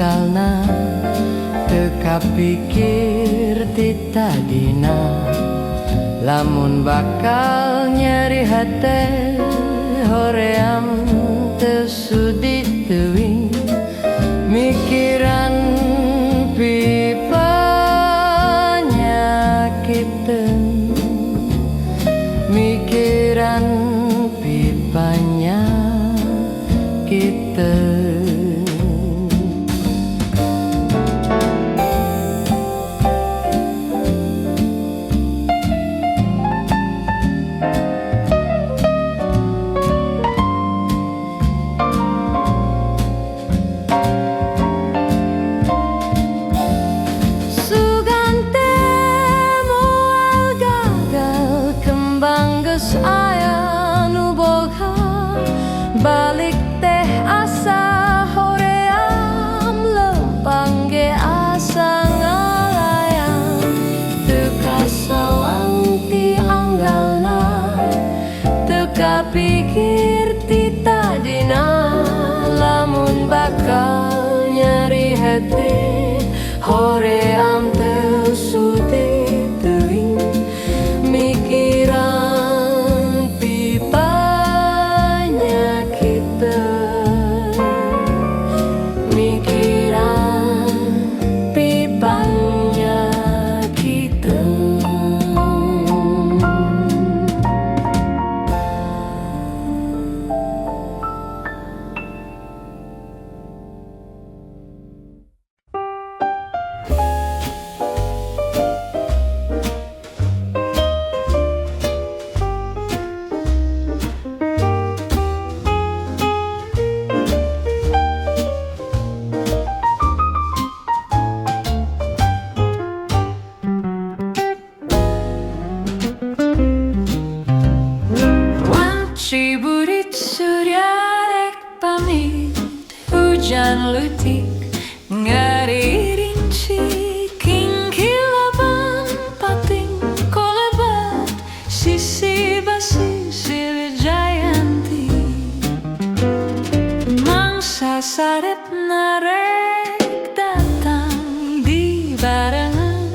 anggalna teka pikir tita dina lamun bakal nyeri hate hoream teu sudi teuing mikiran pipa nyakiteun mikiran pipanya kita. Aya nu boga balik teh asa hoream lempang ge asa ngalayang teu kasawang ti anggalna teu kapikir ti tadina lamun bakal nyeri hati hoream teu sudi teuing mikiran Ciburit surya rek pamit hujan lutik ngari rinci kingkilaban pating kolebat sisi basisir jayanti mangsa sarep narek datang di barengan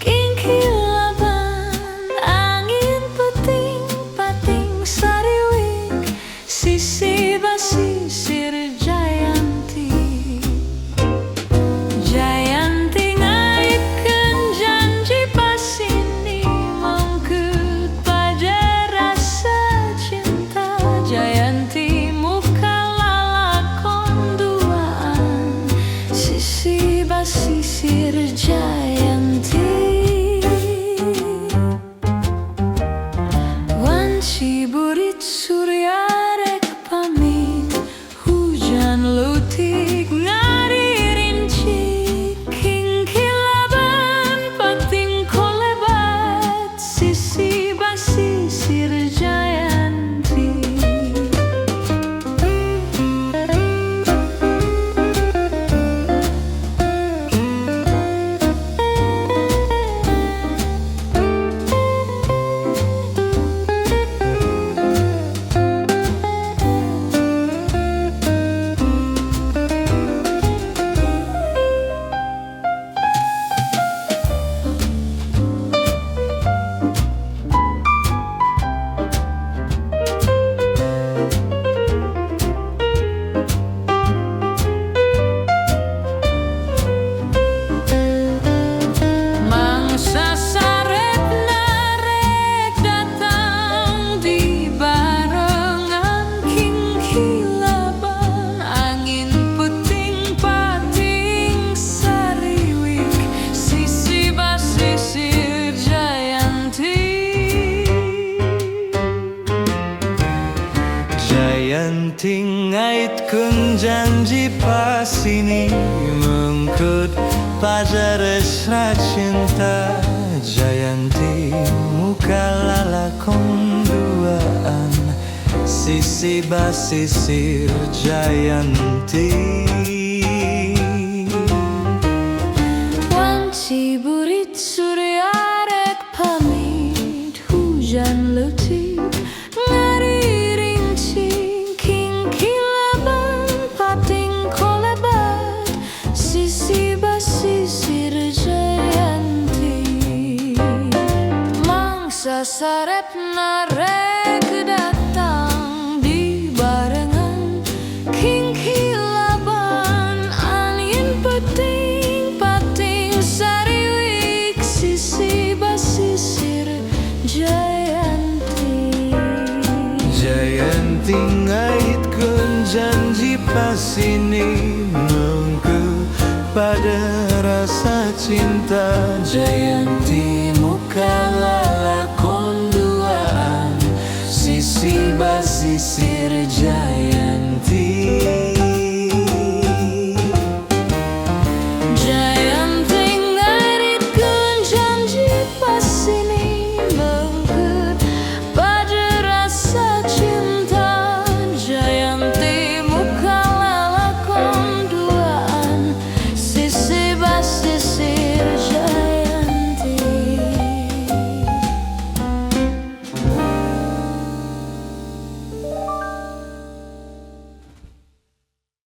kingkilaban angin puting pating sisi basisir jayanti jayanti ngaitkeun janji pasini mangkeut pajar rasa cinta jayanti muka lalakon duaan sisi basisir jayanti wan ciburit surya lutik ngari rinci kingkilaban pating kolebat sisi basisir jayanti Jayanti ngaitkeun janji pasini mengkeut pajar resra cinta Jayanti muka lalakon duaan sisi basisir Jayanti wan ciburit surya rek pamit hujan lutik ngari rinci kingkilaban pating kolebat Sarep narek datang di barengan King kilaban angin peting pating sariwik sisi basisir Jayanti Jayanti ngait kun janji pasini mengku pada rasa cinta Jayanti mukalah